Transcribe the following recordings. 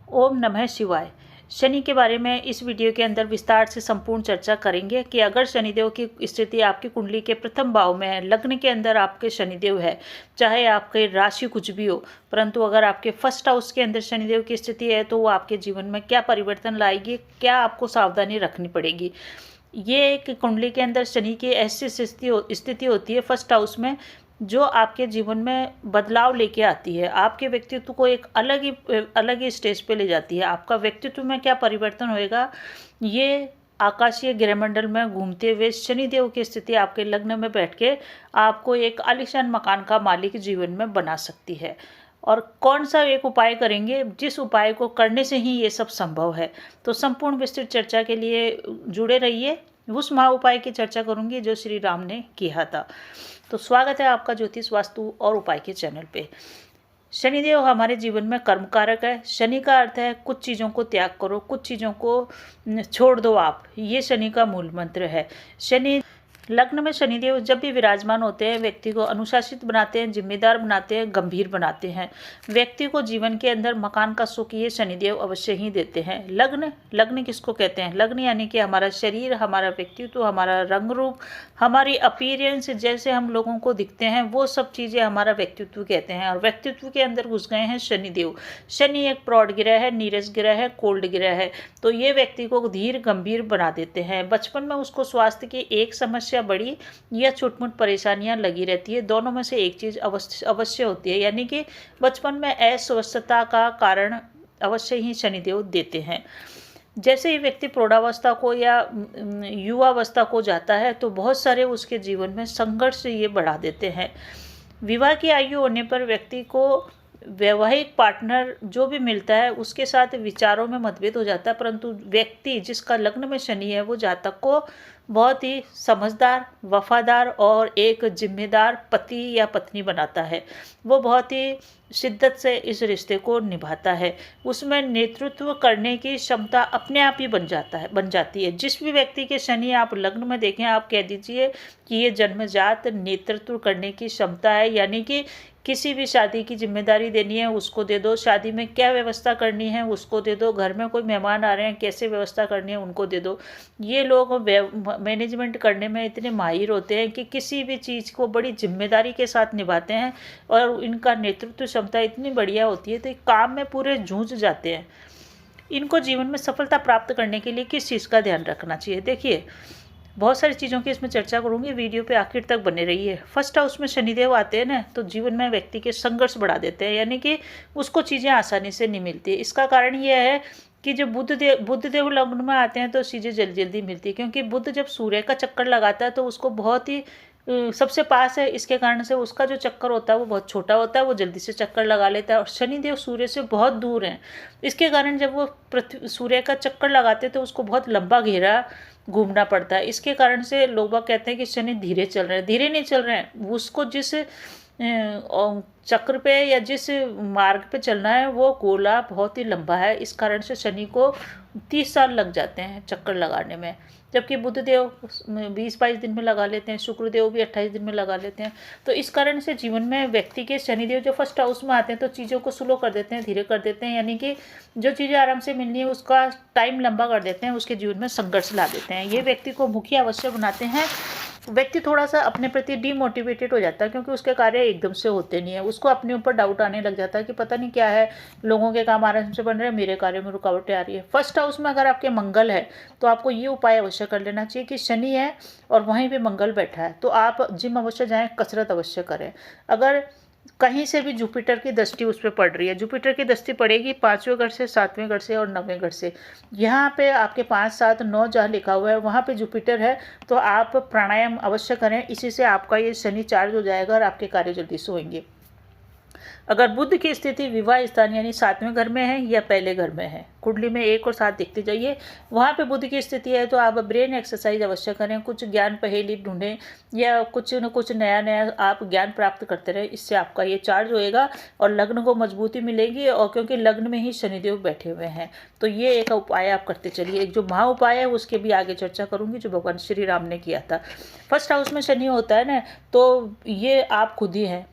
ओम नमः शिवाय। शनि के बारे में इस वीडियो के अंदर विस्तार से संपूर्ण चर्चा करेंगे कि अगर शनिदेव की स्थिति आपकी कुंडली के प्रथम भाव में है, लग्न के अंदर आपके शनिदेव है, चाहे आपके राशि कुछ भी हो, परंतु अगर आपके फर्स्ट हाउस के अंदर शनिदेव की स्थिति है तो वो आपके जीवन में क्या परिवर्तन लाएगी, क्या आपको सावधानी रखनी पड़ेगी। ये एक कुंडली के अंदर शनि की ऐसी स्थिति होती है फर्स्ट हाउस में जो आपके जीवन में बदलाव लेके आती है, आपके व्यक्तित्व को एक अलग ही स्टेज पे ले जाती है। आपका व्यक्तित्व में क्या परिवर्तन होएगा, ये आकाशीय ग्रहमंडल में घूमते हुए शनिदेव की स्थिति आपके लग्न में बैठ के आपको एक आलीशान मकान का मालिक जीवन में बना सकती है। और कौन सा एक उपाय करेंगे, जिस उपाय को करने से ही ये सब संभव है। तो संपूर्ण विस्तृत चर्चा के लिए जुड़े रहिए। उस महा उपाय की चर्चा करूंगी जो श्री राम ने किया था। तो स्वागत है आपका ज्योतिष वास्तु और उपाय के चैनल पे। शनिदेव हमारे जीवन में कर्म कारक है। शनि का अर्थ है कुछ चीज़ों को त्याग करो, कुछ चीज़ों को छोड़ दो आप, ये शनि का मूल मंत्र है। शनि लग्न में शनिदेव जब भी विराजमान होते हैं व्यक्ति को अनुशासित बनाते हैं, जिम्मेदार बनाते हैं, गंभीर बनाते हैं। व्यक्ति को जीवन के अंदर मकान का सुख ये शनिदेव अवश्य ही देते हैं। लग्न किसको कहते हैं? लग्न यानी कि हमारा शरीर, हमारा व्यक्तित्व, हमारा रंग रूप, हमारी अपीयरेंस, जैसे हम लोगों को दिखते हैं वो सब चीज़ें हमारा व्यक्तित्व कहते हैं। और व्यक्तित्व के अंदर घुस गए हैं शनिदेव। शनि एक प्रौढ़ ग्रह है, नीरस ग्रह है, कोल्ड ग्रह है। तो ये व्यक्ति को धीर गंभीर बना देते हैं। बचपन में उसको स्वास्थ्य की एक समस्या बड़ी या छोट-मोट परेशानियां लगी रहती है, दोनों में से एक चीज अवश्य होती है, यानी कि बचपन में अस्वस्थता का कारण अवश्य ही शनिदेव देते हैं। जैसे ही व्यक्ति प्रौढ़ावस्था को या युवावस्था को जाता है तो बहुत सारे उसके जीवन में संघर्ष ये बढ़ा देते हैं। विवाह की आयु होने पर व्यक्ति को वैवाहिक पार्टनर जो भी मिलता है उसके साथ विचारों में मतभेद हो जाता है, परंतु व्यक्ति जिसका लग्न में शनि है वो जातक को बहुत ही समझदार, वफादार और एक जिम्मेदार पति या पत्नी बनाता है। वो बहुत ही शिद्दत से इस रिश्ते को निभाता है। उसमें नेतृत्व करने की क्षमता अपने आप ही बन जाती है। जिस भी व्यक्ति के शनि आप लग्न में देखें, आप कह दीजिए कि ये जन्मजात नेतृत्व करने की क्षमता है, यानी कि किसी भी शादी की जिम्मेदारी देनी है उसको दे दो, शादी में क्या व्यवस्था करनी है उसको दे दो, घर में कोई मेहमान आ रहे हैं कैसे व्यवस्था करनी है उनको दे दो। ये लोग मैनेजमेंट करने में इतने माहिर होते हैं कि किसी भी चीज़ को बड़ी जिम्मेदारी के साथ निभाते हैं और इनका नेतृत्व क्षमता इतनी बढ़िया होती है तो काम में पूरे जूझ जाते हैं। इनको जीवन में सफलता प्राप्त करने के लिए किस चीज़ का ध्यान रखना चाहिए, देखिए बहुत सारी चीज़ों की इसमें चर्चा करूंगी, वीडियो पे आखिर तक बने रहिए। फर्स्ट हाउस में शनिदेव आते हैं ना तो जीवन में व्यक्ति के संघर्ष बढ़ा देते हैं, यानी कि उसको चीज़ें आसानी से नहीं मिलती। इसका कारण यह है कि जब बुधदेव लग्न में आते हैं तो चीज़ें जल्दी जल्दी मिलती है, क्योंकि बुध जब सूर्य का चक्कर लगाता है तो उसको बहुत ही सबसे पास है, इसके कारण से उसका जो चक्कर होता है वो बहुत छोटा होता है, वो जल्दी से चक्कर लगा लेता है। और शनिदेव सूर्य से बहुत दूर हैं, इसके कारण जब वो सूर्य का चक्कर लगाते हैं तो उसको बहुत लंबा घेरा घूमना पड़ता है। इसके कारण से लोग कहते हैं कि शनि धीरे चल रहे हैं। धीरे नहीं चल रहे हैं, उसको जिस चक्र पे या जिस मार्ग पे चलना है वो गोला बहुत ही लंबा है। इस कारण से शनि को 30 साल लग जाते हैं चक्कर लगाने में, जबकि बुधदेव 20-22 दिन में लगा लेते हैं, शुक्रदेव भी 28 दिन में लगा लेते हैं। तो इस कारण से जीवन में व्यक्ति के शनिदेव जो फर्स्ट हाउस में आते हैं तो चीज़ों को स्लो कर देते हैं, धीरे कर देते हैं, यानी कि जो चीज़ें आराम से मिलनी है उसका टाइम लंबा कर देते हैं, उसके जीवन में संघर्ष ला देते हैं। ये व्यक्ति को मुखी अवश्य बनाते हैं। व्यक्ति थोड़ा सा अपने प्रति डीमोटिवेटेड हो जाता है क्योंकि उसके कार्य एकदम से होते नहीं है। उसको अपने ऊपर डाउट आने लग जाता है कि पता नहीं क्या है, लोगों के काम आराम से बन रहे हैं, मेरे कार्य में रुकावटें आ रही है। फर्स्ट हाउस में अगर आपके मंगल है तो आपको ये उपाय अवश्य कर लेना चाहिए कि शनि है और वहीं पे मंगल बैठा है तो आप जिम अवश्य जाएं, कसरत अवश्य करें। अगर कहीं से भी जुपिटर की दृष्टि उस पर पड़ रही है, जुपिटर की दृष्टि पड़ेगी 5वें घर से, 7वें घर से और 9वें घर से। यहाँ पे आपके 5, 7, 9 जहाँ लिखा हुआ है वहाँ पे जुपिटर है तो आप प्राणायाम अवश्य करें। इसी से आपका ये शनि चार्ज हो जाएगा और आपके कार्य जल्दी से होंगे। अगर बुध की स्थिति विवाह स्थान यानी 7वें घर में है या पहले घर में है, कुंडली में 1 और 7 दिखते जाइए, वहाँ पे बुध की स्थिति है तो आप ब्रेन एक्सरसाइज अवश्य करें, कुछ ज्ञान पहेली ढूंढें या कुछ न कुछ नया नया आप ज्ञान प्राप्त करते रहें। इससे आपका ये चार्ज होएगा और लग्न को मजबूती मिलेगी। और क्योंकि लग्न में ही शनिदेव बैठे हुए हैं तो ये एक उपाय आप करते चलिए। एक जो महा उपाय है उसके भी आगे चर्चा करूँगी जो भगवान श्री राम ने किया था। फर्स्ट हाउस में शनि होता है ना तो ये आप खुद ही हैं,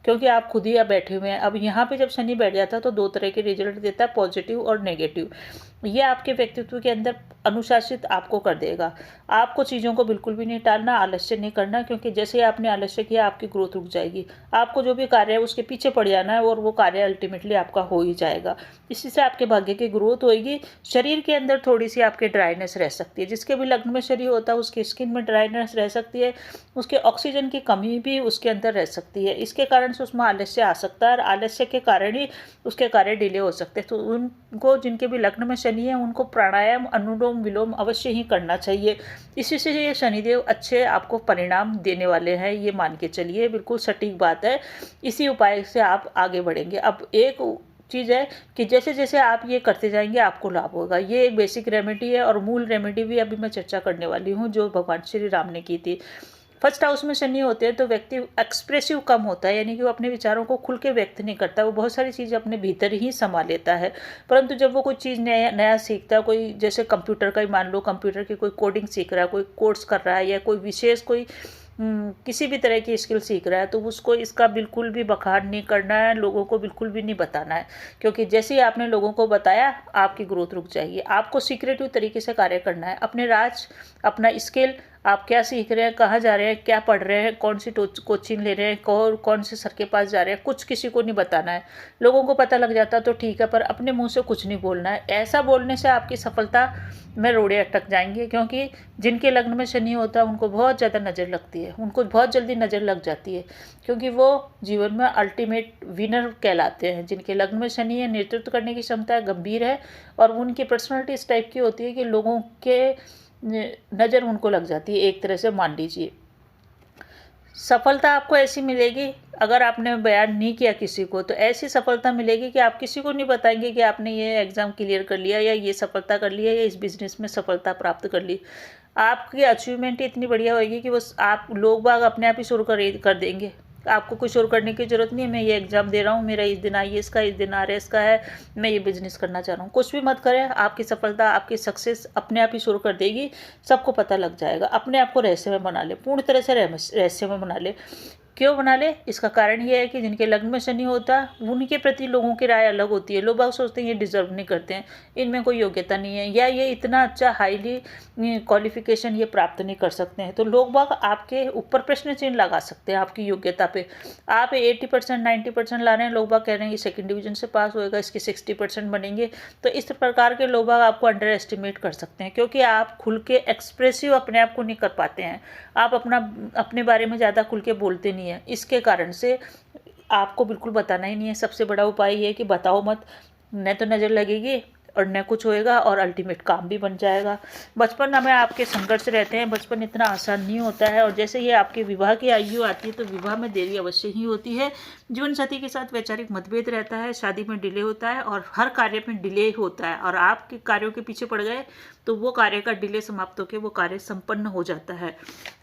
क्योंकि आप खुद ही अब बैठे हुए हैं। अब यहाँ पे जब शनि बैठ जाता है तो दो तरह के रिजल्ट देता है, पॉजिटिव और नेगेटिव। ये आपके व्यक्तित्व के अंदर अनुशासित आपको कर देगा। आपको चीज़ों को बिल्कुल भी नहीं टालना, आलस्य नहीं करना, क्योंकि जैसे ही आपने आलस्य किया आपकी ग्रोथ रुक जाएगी। आपको जो भी कार्य है उसके पीछे पड़ जाना है और वो कार्य अल्टीमेटली आपका हो ही जाएगा। इसी से आपके भाग्य की ग्रोथ होएगी। शरीर के अंदर थोड़ी सी आपकी ड्राइनेस रह सकती है। जिसके भी लग्न में शनि होता है उसकी स्किन में ड्राइनेस रह सकती है, उसके ऑक्सीजन की कमी भी उसके अंदर रह सकती है। इसके कारण से उसमें आलस्य आ सकता है और आलस्य के कारण ही उसके कार्य डिले हो सकते हैं। तो उनको, जिनके भी लग्न में शनि है, उनको प्राणायाम, अनुलोम विलोम अवश्य ही करना चाहिए। इसी से ये शनिदेव अच्छे आपको परिणाम देने वाले हैं, ये मान के चलिए, बिल्कुल सटीक बात है। इसी उपाय से आप आगे बढ़ेंगे। अब एक चीज़ है कि जैसे जैसे आप ये करते जाएंगे आपको लाभ होगा। ये एक बेसिक रेमेडी है और मूल रेमेडी भी अभी मैं चर्चा करने वाली हूँ जो भगवान श्री राम ने की थी। फर्स्ट हाउस में शनि होते हैं तो व्यक्ति एक्सप्रेसिव कम होता है, यानी कि वो अपने विचारों को खुल के व्यक्त नहीं करता, वो बहुत सारी चीज़ें अपने भीतर ही समा लेता है। परंतु जब वो कोई चीज़ नया सीखता है, कोई जैसे कंप्यूटर का ही मान लो, कंप्यूटर की कोई कोडिंग सीख रहा है, कोई कोर्स कर रहा है, या कोई विशेष कोई किसी भी तरह की स्किल सीख रहा है, तो उसको इसका बिल्कुल भी बखान नहीं करना है, लोगों को बिल्कुल भी नहीं बताना है। क्योंकि जैसे ही आपने लोगों को बताया आपकी ग्रोथ रुक जाएगी। आपको सीक्रेटिव तरीके से कार्य करना है। अपने राज, अपना स्किल, आप क्या सीख रहे हैं, कहाँ जा रहे हैं, क्या पढ़ रहे हैं, कौन सी कोचिंग ले रहे हैं, कौन से सर के पास जा रहे हैं, कुछ किसी को नहीं बताना है। लोगों को पता लग जाता तो ठीक है, पर अपने मुंह से कुछ नहीं बोलना है। ऐसा बोलने से आपकी सफलता में रोड़े अटक जाएंगे। क्योंकि जिनके लग्न में शनि होता है उनको बहुत ज़्यादा नज़र लगती है, उनको बहुत जल्दी नज़र लग जाती है, क्योंकि वो जीवन में अल्टीमेट विनर कहलाते हैं। जिनके लग्न में शनि है, नेतृत्व करने की क्षमता गंभीर है और उनकी पर्सनालिटी इस टाइप की होती है कि लोगों के नज़र उनको लग जाती है, एक तरह से मान लीजिए। सफलता आपको ऐसी मिलेगी, अगर आपने बयान नहीं किया किसी को, तो ऐसी सफलता मिलेगी कि आप किसी को नहीं बताएंगे कि आपने ये एग्ज़ाम क्लियर कर लिया या ये सफलता कर लिया या इस बिज़नेस में सफलता प्राप्त कर ली। आपकी अचीवमेंट इतनी बढ़िया होगी कि वो आप लोग बाग अपने आप ही शुरू कर देंगे। आपको कुछ और करने की ज़रूरत नहीं है। मैं ये एग्ज़ाम दे रहा हूँ, मेरा इस दिन IAS का, इस दिन RS का है, मैं ये बिज़नेस करना चाह रहा हूँ। कुछ भी मत करें, आपकी सफलता, आपकी सक्सेस अपने आप ही शुरू कर देगी। सबको पता लग जाएगा। अपने आप को रहस्यमय बना ले, पूर्ण तरह से रहस्यमय बना ले। क्यों बना ले? इसका कारण ये है कि जिनके लग्न में शनि होता है उनके प्रति लोगों की राय अलग होती है। लोग बाग सोचते हैं ये डिजर्व नहीं करते हैं, इनमें कोई योग्यता नहीं है, या ये इतना अच्छा हाईली क्वालिफिकेशन ये प्राप्त नहीं कर सकते हैं। तो लोग बाग आपके ऊपर प्रश्न चिन्ह लगा सकते हैं आपकी योग्यता पे। आप 80% 90% ला रहे हैं, लोग बाग कह रहे हैं ये सेकंड डिवीजन से पास होएगा, इसके 60% बनेंगे। तो इस प्रकार के लोग बाग आपको अंडर एस्टिमेट कर सकते हैं, क्योंकि आप खुल के एक्सप्रेसिव अपने आप को नहीं कर पाते हैं। आप अपने बारे में ज़्यादा खुल के बोलते नहीं है। इसके कारण से आपको बिल्कुल बताना ही नहीं है। सबसे बड़ा उपाय ये है कि बताओ मत, न तो नज़र लगेगी और न कुछ होएगा और अल्टीमेट काम भी बन जाएगा। बचपन में आपके संघर्ष रहते हैं, बचपन इतना आसान नहीं होता है, और जैसे ही आपके विवाह की आयु आती है तो विवाह में देरी अवश्य ही होती है। जीवन साथी के साथ वैचारिक मतभेद रहता है, शादी में डिले होता है और हर कार्य में डिले होता है, और आपके कार्यों के पीछे पड़ गए तो वो कार्य का डिले समाप्त होकर वो कार्य संपन्न हो जाता है।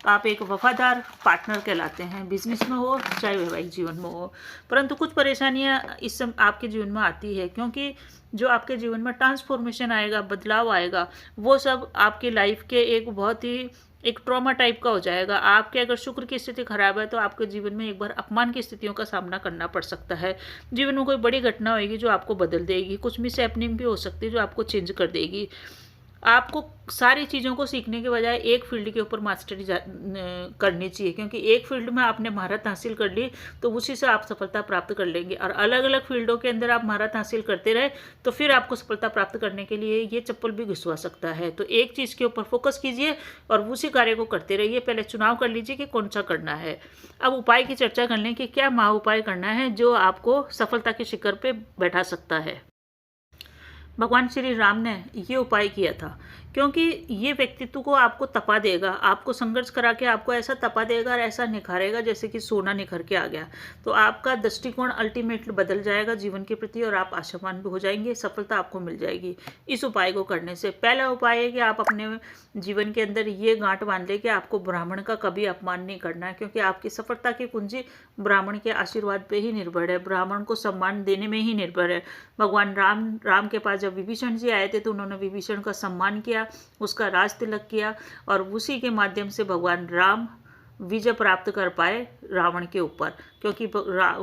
आप एक वफादार पार्टनर कहलाते हैं, बिजनेस में हो चाहे वैवाहिक जीवन में हो। परंतु कुछ परेशानियां इस समय आपके जीवन में आती है, क्योंकि जो आपके जीवन में ट्रांसफॉर्मेशन आएगा, बदलाव आएगा, वो सब आपकी लाइफ के एक बहुत ही एक ट्रॉमा टाइप का हो जाएगा। आपके अगर शुक्र की स्थिति खराब है तो आपके जीवन में एक बार अपमान की स्थितियों का सामना करना पड़ सकता है। जीवन में कोई बड़ी घटना होगी जो आपको बदल देगी, कुछ मिस हैपनिंग भी हो सकती है जो आपको चेंज कर देगी। आपको सारी चीज़ों को सीखने के बजाय एक फील्ड के ऊपर मास्टरी करनी चाहिए, क्योंकि एक फील्ड में आपने महारत हासिल कर ली तो उसी से आप सफलता प्राप्त कर लेंगे, और अलग अलग फील्डों के अंदर आप महारत हासिल करते रहे तो फिर आपको सफलता प्राप्त करने के लिए ये चप्पल भी घुसवा सकता है। तो एक चीज़ के ऊपर फोकस कीजिए और उसी कार्य को करते रहिए। पहले चुनाव कर लीजिए कि कौन सा करना है। अब उपाय की चर्चा कर लें कि क्या महा उपाय करना है जो आपको सफलता के शिखर पर बैठा सकता है। भगवान श्री राम ने ये उपाय किया था, क्योंकि ये व्यक्तित्व को आपको तपा देगा, आपको संघर्ष करा के आपको ऐसा तपा देगा और ऐसा निखारेगा जैसे कि सोना निखर के आ गया। तो आपका दृष्टिकोण अल्टीमेटली बदल जाएगा जीवन के प्रति और आप आशावान भी हो जाएंगे, सफलता आपको मिल जाएगी इस उपाय को करने से। पहला उपाय है कि आप अपने जीवन के अंदर ये गांठ बांध लें कि आपको ब्राह्मण का कभी अपमान नहीं करना है, क्योंकि आपकी सफलता की कुंजी ब्राह्मण के आशीर्वाद पे ही निर्भर है, ब्राह्मण को सम्मान देने में ही निर्भर है। भगवान राम के पास जब विभीषण जी आए थे तो उन्होंने विभीषण का सम्मान किया, उसका राज तिलक किया, और उसी के माध्यम से भगवान राम विजय प्राप्त कर पाए रावण के ऊपर, क्योंकि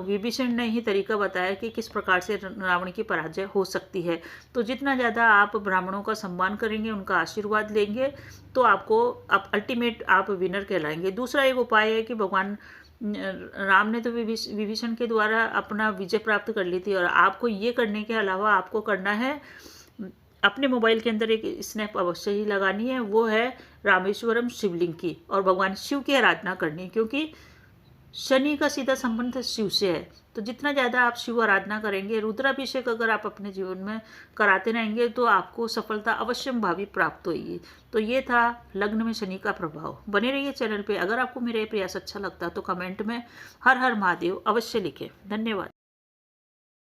विभीषण ने ही तरीका बताया कि किस प्रकार से रावण की पराजय हो सकती है। तो जितना ज़्यादा आप ब्राह्मणों का सम्मान करेंगे, उनका आशीर्वाद लेंगे, तो आप अल्टीमेट आप विनर कहलाएंगे। दूसरा एक उपाय है कि भगवान राम ने तो विभीषण के द्वारा अपना विजय प्राप्त कर ली थी, और आपको ये करने के अलावा आपको करना है, अपने मोबाइल के अंदर एक स्नैप अवश्य ही लगानी है, वो है रामेश्वरम शिवलिंग की, और भगवान शिव की आराधना करनी है, क्योंकि शनि का सीधा संबंध शिव से है। तो जितना ज़्यादा आप शिव आराधना करेंगे, रुद्राभिषेक अगर आप अपने जीवन में कराते रहेंगे, तो आपको सफलता अवश्य भावी प्राप्त होगी। तो ये था लग्न में शनि का प्रभाव। बने रहिए चैनल पे। अगर आपको मेरा ये प्रयास अच्छा लगता तो कमेंट में हर हर महादेव अवश्य लिखें। धन्यवाद।